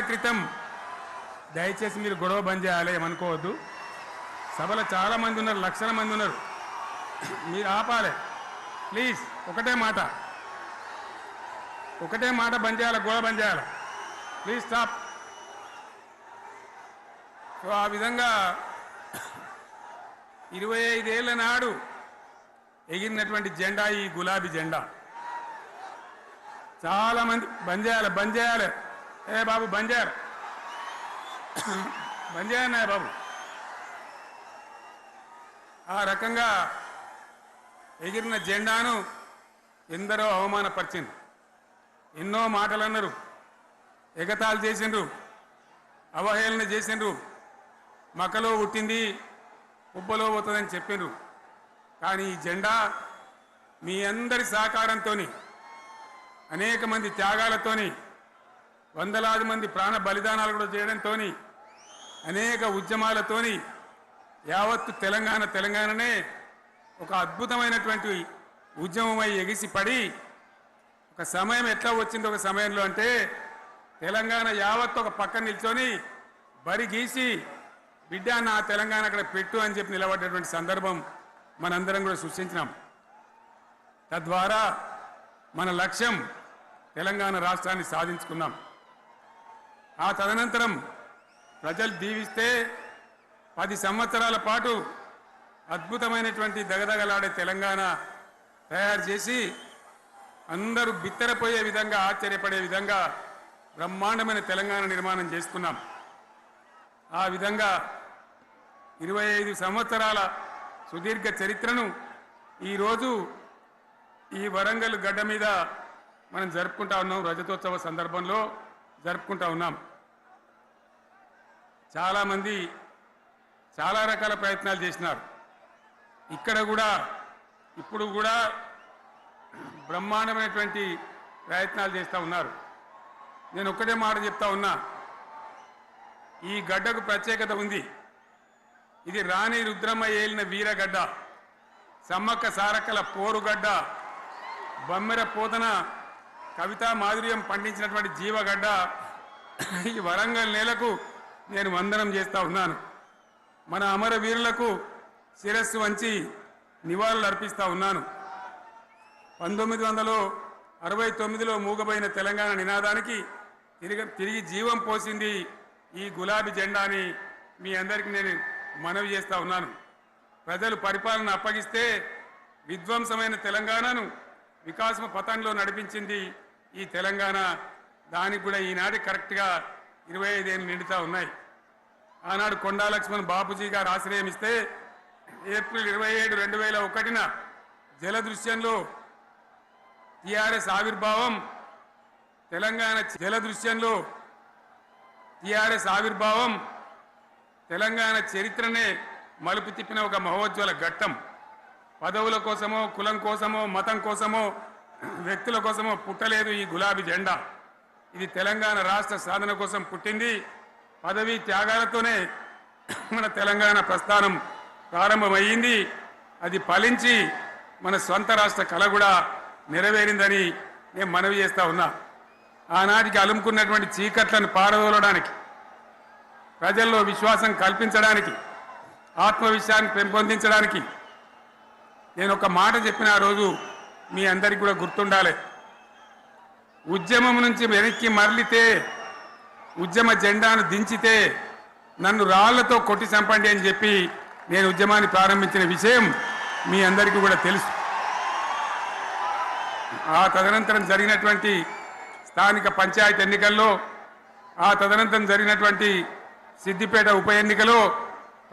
క్రితం దయచేసి మీరు గొడవ బంద్ చేయాలి, ఏమనుకోవద్దు. సభలో చాలా మంది ఉన్నారు, లక్షల మంది ఉన్నారు, మీరు ఆపాలి ప్లీజ్. ఒకటే మాట బంద్ చేయాలి, గొడవ బంద్ చేయాలి ప్లీజ్, స్టాప్. సో ఆ విధంగా 25 ఏళ్ల నాడు ఎగిరినటువంటి జెండా ఈ గులాబీ జెండా. చాలా మంది బంద్ చేయాలి. ఏ బాబు బంద్ చేయాలి బాబు. ఆ రకంగా ఎగిరిన జెండాను ఎందరో అవమానపరిచింది, ఎన్నో మాటలు అన్నారు, ఎగతాళి చేసిండ్రు, అవహేళన చేసిండ్రు. మకలో పుట్టింది ఉబ్బలో పోతుందని చెప్పిండ్రు. కానీ ఈ జెండా మీ అందరి సహకారంతో, అనేక మంది త్యాగాలతోని, వందలాది మంది ప్రాణ బలిదానాలు కూడా చేయడంతో, అనేక ఉద్యమాలతోని యావత్తు తెలంగాణనే ఒక అద్భుతమైనటువంటి ఉద్యమమై ఎగిసిపడి, ఒక సమయం ఎట్లా వచ్చింది, ఒక సమయంలో అంటే తెలంగాణ యావత్తు ఒక పక్కన నిల్చొని బరి గీసి బిడ్డ నా తెలంగాణ అక్కడ పెట్టు అని చెప్పి నిలబడ్డటువంటి సందర్భం మనందరం కూడా సృష్టించినాం. తద్వారా మన లక్ష్యం తెలంగాణ రాష్ట్రాన్ని సాధించుకున్నాం. ఆ తదనంతరం ప్రజలు దీవిస్తే 10 సంవత్సరాల పాటు అద్భుతమైనటువంటి దగదగలాడే తెలంగాణ తయారు చేసి అందరూ బిత్తరపోయే విధంగా, ఆశ్చర్యపడే విధంగా బ్రహ్మాండమైన తెలంగాణ నిర్మాణం చేసుకున్నాం. ఆ విధంగా 25 సంవత్సరాల సుదీర్ఘ చరిత్రను ఈరోజు ఈ వరంగల్ గడ్డ మీద మనం జరుపుకుంటా ఉన్నాం. రజతోత్సవ సందర్భంలో జరుపుకుంటా ఉన్నాం. చాలామంది చాలా రకాల ప్రయత్నాలు చేసినారు. ఇక్కడ కూడా ఇప్పుడు కూడా బ్రహ్మాండమైనటువంటి ప్రయత్నాలు చేస్తూ ఉన్నారు. నేను ఒక్కటే మాట చెప్తా ఉన్నా, ఈ గడ్డకు ప్రత్యేకత ఉంది. ఇది రాణి రుద్రమ్మ ఏలిన వీరగడ్డ, సమ్మక్క సారక్కల పోరుగడ్డ, బమ్మెర పోతన కవితా మాధుర్యం పండించినటువంటి జీవగడ్డ. ఈ వరంగల్ నేలకు నేను వందనం చేస్తూ ఉన్నాను. మన అమరవీరులకు శిరస్సు వంచి నివాళులు అర్పిస్తూ ఉన్నాను. 1969లో మూగబోయిన తెలంగాణ నినాదానికి తిరిగి జీవం పోసింది ఈ గులాబీ జెండా అని మీ అందరికీ నేను మనవి చేస్తూ ఉన్నాను. ప్రజలు పరిపాలన అప్పగిస్తే విధ్వంసమైన తెలంగాణను వికాసమ పథంలో నడిపించింది ఈ తెలంగాణ. దానికి కూడా ఈనాటి కరెక్ట్గా 25 ఏళ్ళు నిండుతూ ఉన్నాయి. ఆనాడు కొండా లక్ష్మణ్ బాపూజీ గారు ఆశ్రయం ఇస్తే ఏప్రిల్ 27, 2001 జలదృశ్యంలో టీఆర్ఎస్ ఆవిర్భావం, తెలంగాణ జలదృశ్యంలో టీఆర్ఎస్ ఆవిర్భావం తెలంగాణ చరిత్రనే మలుపు తిప్పిన ఒక మహోజ్వల ఘట్టం. పదవుల కోసమో, కులం కోసమో, మతం కోసమో, వ్యక్తుల కోసమో పుట్టలేదు ఈ గులాబీ జెండా. ఇది తెలంగాణ రాష్ట్ర సాధన కోసం పుట్టింది. పదవీ త్యాగాలతోనే మన తెలంగాణ ప్రస్థానం ప్రారంభమయ్యింది. అది ఫలించి మన స్వంత రాష్ట్ర కళ కూడా నెరవేరిందని నేను మనవి చేస్తా ఉన్నా. ఆనాటికి అలుముకున్నటువంటి చీకట్లను పారదోలడానికి, ప్రజల్లో విశ్వాసం కల్పించడానికి, ఆత్మవిశ్వాసాన్ని పెంపొందించడానికి నేను ఒక మాట చెప్పిన ఆ రోజు మీ అందరికీ కూడా గుర్తుండాలి. ఉద్యమం నుంచి వెనక్కి మరలితే, ఉద్యమ జెండాను దించితే నన్ను రాళ్లతో కొట్టి చంపండి అని చెప్పి నేను ఉద్యమాన్ని ప్రారంభించిన విషయం మీ అందరికీ కూడా తెలుసు. ఆ తదనంతరం జరిగినటువంటి స్థానిక పంచాయతీ ఎన్నికల్లో, ఆ తదనంతరం జరిగినటువంటి సిద్దిపేట ఉప ఎన్నికలో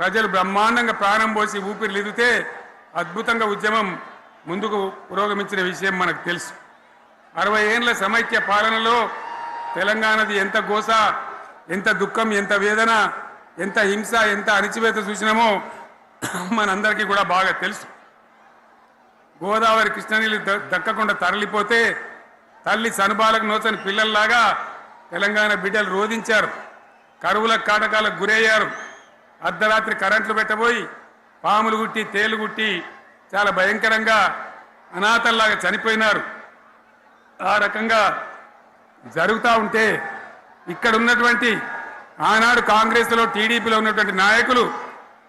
ప్రజలు బ్రహ్మాండంగా ప్రాణం పోసి ఊపిరిలిదితే అద్భుతంగా ఉద్యమం ముందుకు పురోగమించిన విషయం మనకు తెలుసు. 60 ఏళ్ల సమైక్య పాలనలో తెలంగాణది ఎంత గోస, ఎంత దుఃఖం, ఎంత వేదన, ఎంత హింస, ఎంత అణిచివేత చూసినామో మనందరికీ కూడా బాగా తెలుసు. గోదావరి కృష్ణనీళ్ళు దక్కకుండా తరలిపోతే తల్లి సనుబాలకు నోచని పిల్లల్లాగా తెలంగాణ బిడ్డలు రోధించారు. కరువుల కాటకాలకు గురయ్యారు. అర్ధరాత్రి కరెంట్లు పెట్టబోయి పాములు గుట్టి, తేలు గుట్టి చాలా భయంకరంగా అనాథల్లాగా చనిపోయినారు. ఆ రకంగా జరుగుతూ ఉంటే ఇక్కడ ఉన్నటువంటి ఆనాడు కాంగ్రెస్లో టీడీపీలో ఉన్నటువంటి నాయకులు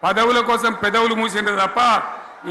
పదవుల కోసం పెదవులు మూసిండ్రు తప్ప